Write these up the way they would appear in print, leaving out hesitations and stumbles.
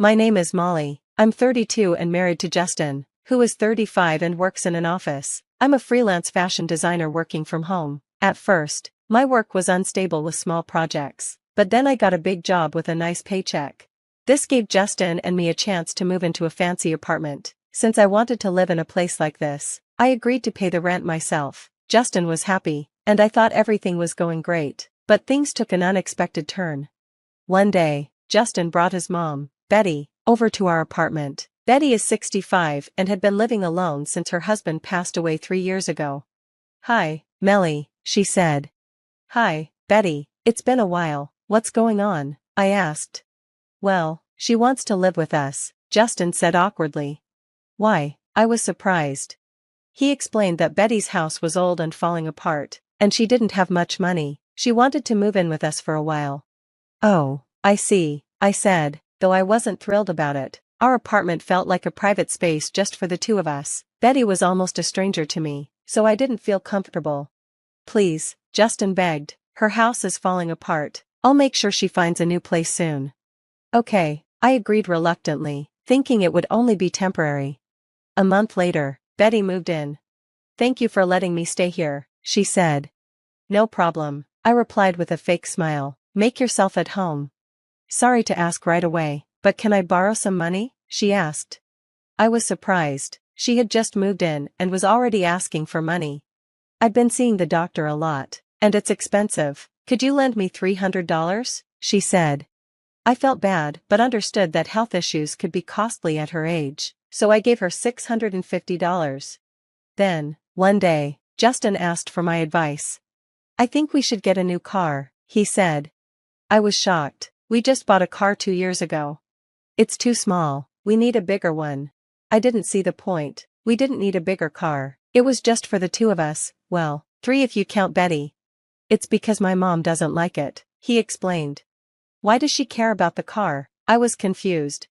My name is Molly. I'm 32 and married to Justin, who is 35 and works in an office. I'm a freelance fashion designer working from home. At first, my work was unstable with small projects, but then I got a big job with a nice paycheck. This gave Justin and me a chance to move into a fancy apartment. Since I wanted to live in a place like this, I agreed to pay the rent myself. Justin was happy, and I thought everything was going great, but things took an unexpected turn. One day, Justin brought his mom, Betty, over to our apartment. Betty is 65 and had been living alone since her husband passed away 3 years ago. "Hi, Melly," she said. "Hi, Betty, it's been a while, what's going on?" I asked. "Well, she wants to live with us," Justin said awkwardly. "Why?" I was surprised. He explained that Betty's house was old and falling apart, and she didn't have much money. She wanted to move in with us for a while. "Oh, I see," I said, though I wasn't thrilled about it. Our apartment felt like a private space just for the two of us. Betty was almost a stranger to me, so I didn't feel comfortable. "Please," Justin begged, "her house is falling apart. I'll make sure she finds a new place soon." "Okay," I agreed reluctantly, thinking it would only be temporary. A month later, Betty moved in. "Thank you for letting me stay here," she said. "No problem," I replied with a fake smile. "Make yourself at home." "Sorry to ask right away, but can I borrow some money?" she asked. I was surprised. She had just moved in and was already asking for money. "I've been seeing the doctor a lot, and it's expensive. Could you lend me $300? She said. I felt bad but understood that health issues could be costly at her age, so I gave her $650. Then, one day, Justin asked for my advice. "I think we should get a new car," he said. I was shocked. "We just bought a car 2 years ago." "It's too small, we need a bigger one." I didn't see the point. We didn't need a bigger car. It was just for the two of us, well, 3 if you count Betty. "It's because my mom doesn't like it," he explained. "Why does she care about the car?" I was confused.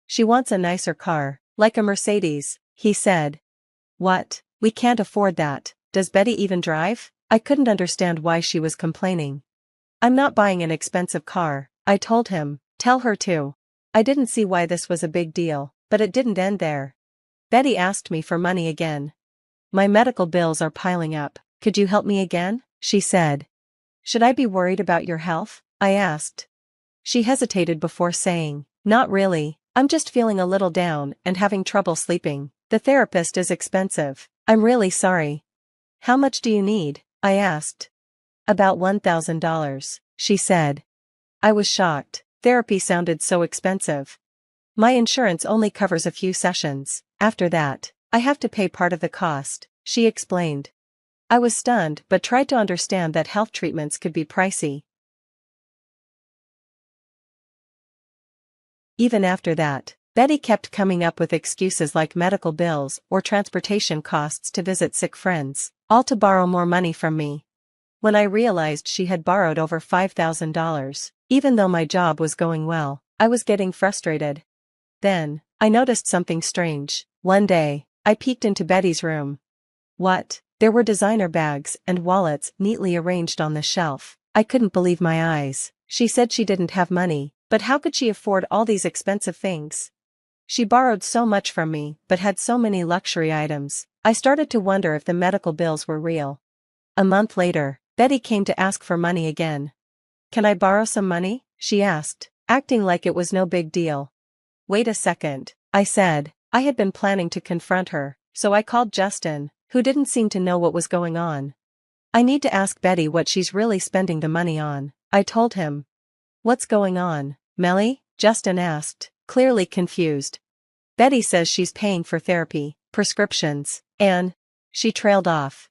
"She wants a nicer car, like a Mercedes," he said. "What? We can't afford that. Does Betty even drive?" I couldn't understand why she was complaining. "I'm not buying an expensive car," I told him. "Tell her to." I didn't see why this was a big deal, but it didn't end there. Betty asked me for money again. "My medical bills are piling up. Could you help me again?" she said. "Should I be worried about your health?" I asked. She hesitated before saying, "Not really, I'm just feeling a little down and having trouble sleeping. The therapist is expensive. I'm really sorry." "How much do you need?" I asked. "About $1,000, she said. I was shocked. Therapy sounded so expensive. "My insurance only covers a few sessions. After that, I have to pay part of the cost," she explained. I was stunned but tried to understand that health treatments could be pricey. Even after that, Betty kept coming up with excuses like medical bills or transportation costs to visit sick friends, all to borrow more money from me. When I realized she had borrowed over $5,000, even though my job was going well, I was getting frustrated. Then, I noticed something strange. One day, I peeked into Betty's room. What? There were designer bags and wallets neatly arranged on the shelf. I couldn't believe my eyes. She said she didn't have money, but how could she afford all these expensive things? She borrowed so much from me but had so many luxury items. I started to wonder if the medical bills were real. A month later, Betty came to ask for money again. "Can I borrow some money?" she asked, acting like it was no big deal. "Wait a second," I said. I had been planning to confront her, so I called Justin, who didn't seem to know what was going on. "I need to ask Betty what she's really spending the money on," I told him. "What's going on, Melly?" Justin asked, clearly confused. "Betty says she's paying for therapy, prescriptions, and..." She trailed off.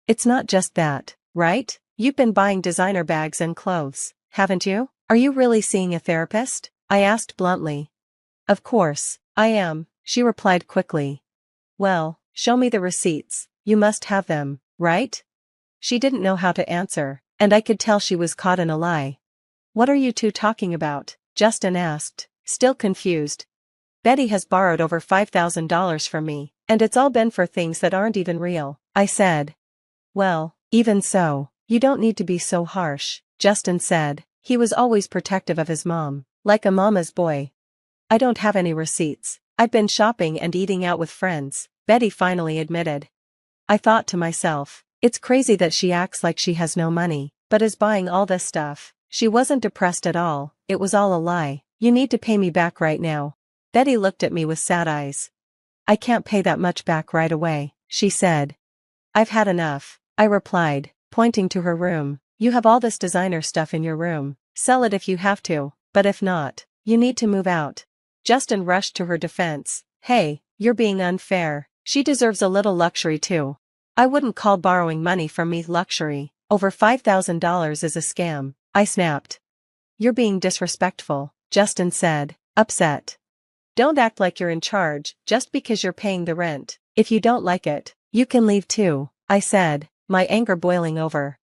"It's not just that, right? You've been buying designer bags and clothes, haven't you? Are you really seeing a therapist?" I asked bluntly. "Of course, I am," she replied quickly. "Well, show me the receipts, you must have them, right?" She didn't know how to answer, and I could tell she was caught in a lie. "What are you two talking about?" Justin asked, still confused. "Betty has borrowed over $5,000 from me, and it's all been for things that aren't even real," I said. "Well, even so, you don't need to be so harsh," Justin said. He was always protective of his mom, like a mama's boy. I don't have any receipts. I've been shopping and eating out with friends, Betty finally admitted. I thought to myself, it's crazy that she acts like she has no money, but is buying all this stuff. She wasn't depressed at all, it was all a lie. You need to pay me back right now. Betty looked at me with sad eyes. I can't pay that much back right away, she said. I've had enough, I replied, pointing to her room. You have all this designer stuff in your room. Sell it if you have to, but if not, you need to move out. Justin rushed to her defense. Hey, you're being unfair. She deserves a little luxury too. I wouldn't call borrowing money from me luxury. Over $5,000 is a scam, I snapped. You're being disrespectful, Justin said, upset. Don't act like you're in charge just because you're paying the rent. If you don't like it, you can leave too, I said, my anger boiling over.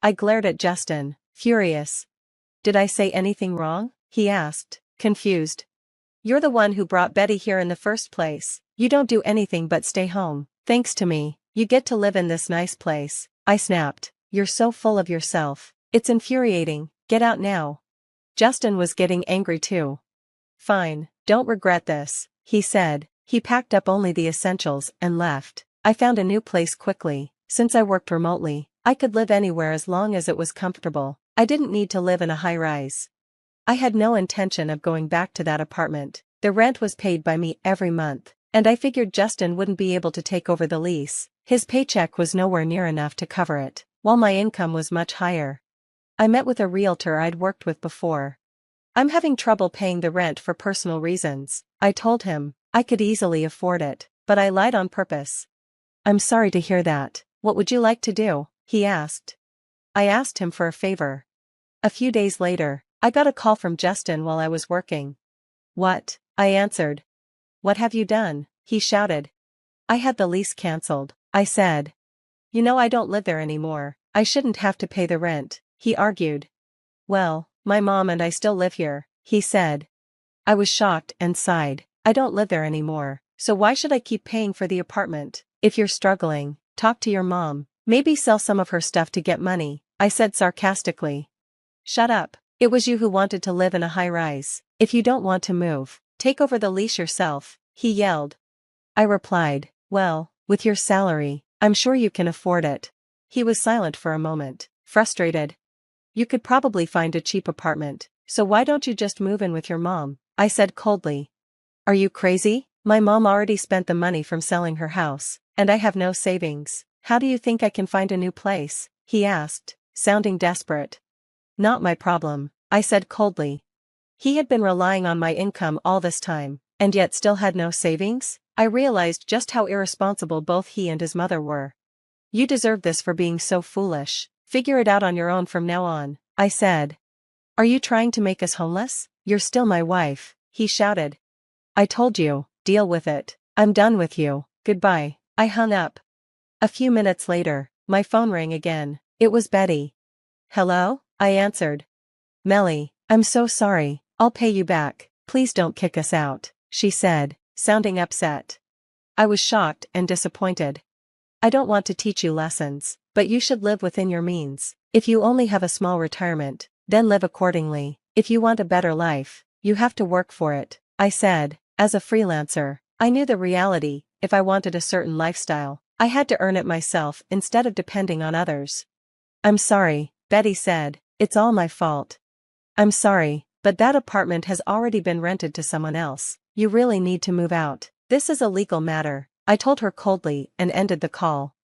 I glared at Justin, furious. Did I say anything wrong? He asked, confused. You're the one who brought Betty here in the first place. You don't do anything but stay home. Thanks to me, you get to live in this nice place, I snapped. You're so full of yourself. It's infuriating. Get out now. Justin was getting angry too. Fine, don't regret this, he said. He packed up only the essentials and left. I found a new place quickly. Since I worked remotely, I could live anywhere as long as it was comfortable. I didn't need to live in a high-rise. I had no intention of going back to that apartment. The rent was paid by me every month, and I figured Justin wouldn't be able to take over the lease. His paycheck was nowhere near enough to cover it, while my income was much higher. I met with a realtor I'd worked with before. I'm having trouble paying the rent for personal reasons, I told him. I could easily afford it, but I lied on purpose. I'm sorry to hear that. What would you like to do? He asked. I asked him for a favor. A few days later, I got a call from Justin while I was working. What? I answered. What have you done? He shouted. I had the lease cancelled, I said. You know I don't live there anymore. I shouldn't have to pay the rent, he argued. Well, my mom and I still live here, he said. I was shocked and sighed. I don't live there anymore, so why should I keep paying for the apartment? If you're struggling, talk to your mom. Maybe sell some of her stuff to get money, I said sarcastically. Shut up. It was you who wanted to live in a high-rise. If you don't want to move, take over the lease yourself, he yelled. I replied, well, with your salary, I'm sure you can afford it. He was silent for a moment, frustrated. You could probably find a cheap apartment, so why don't you just move in with your mom? I said coldly. Are you crazy? My mom already spent the money from selling her house, and I have no savings. How do you think I can find a new place? He asked, sounding desperate. Not my problem, I said coldly. He had been relying on my income all this time, and yet still had no savings? I realized just how irresponsible both he and his mother were. You deserve this for being so foolish. Figure it out on your own from now on, I said. Are you trying to make us homeless? You're still my wife, he shouted. I told you, deal with it. I'm done with you, goodbye. I hung up. A few minutes later, my phone rang again. It was Betty. Hello? I answered. Melly, I'm so sorry. I'll pay you back. Please don't kick us out, she said, sounding upset. I was shocked and disappointed. I don't want to teach you lessons, but you should live within your means. If you only have a small retirement, then live accordingly. If you want a better life, you have to work for it, I said. As a freelancer, I knew the reality. If I wanted a certain lifestyle, I had to earn it myself instead of depending on others. I'm sorry, Betty said. It's all my fault. I'm sorry, but that apartment has already been rented to someone else. You really need to move out. This is a legal matter, I told her coldly and ended the call.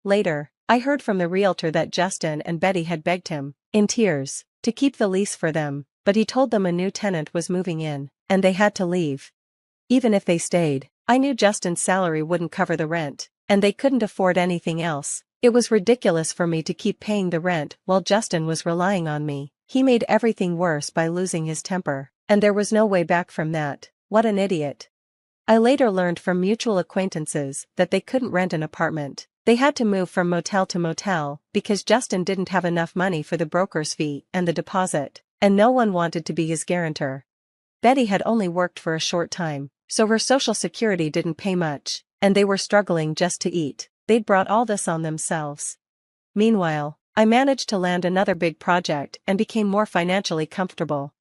Later, I heard from the realtor that Justin and Betty had begged him, in tears, to keep the lease for them, but he told them a new tenant was moving in, and they had to leave. Even if they stayed, I knew Justin's salary wouldn't cover the rent, and they couldn't afford anything else. It was ridiculous for me to keep paying the rent while Justin was relying on me. He made everything worse by losing his temper, and there was no way back from that. What an idiot. I later learned from mutual acquaintances that they couldn't rent an apartment. They had to move from motel to motel because Justin didn't have enough money for the broker's fee and the deposit, and no one wanted to be his guarantor. Betty had only worked for a short time, so her social security didn't pay much, and they were struggling just to eat. They'd brought all this on themselves. Meanwhile, I managed to land another big project and became more financially comfortable.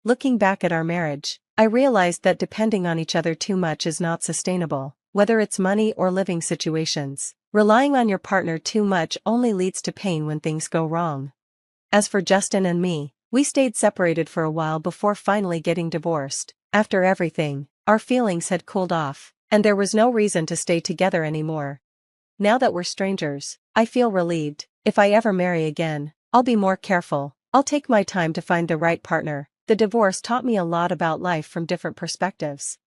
Looking back at our marriage, I realized that depending on each other too much is not sustainable, whether it's money or living situations. Relying on your partner too much only leads to pain when things go wrong. As for Justin and me, we stayed separated for a while before finally getting divorced. After everything, our feelings had cooled off, and there was no reason to stay together anymore. Now that we're strangers, I feel relieved. If I ever marry again, I'll be more careful. I'll take my time to find the right partner. The divorce taught me a lot about life from different perspectives.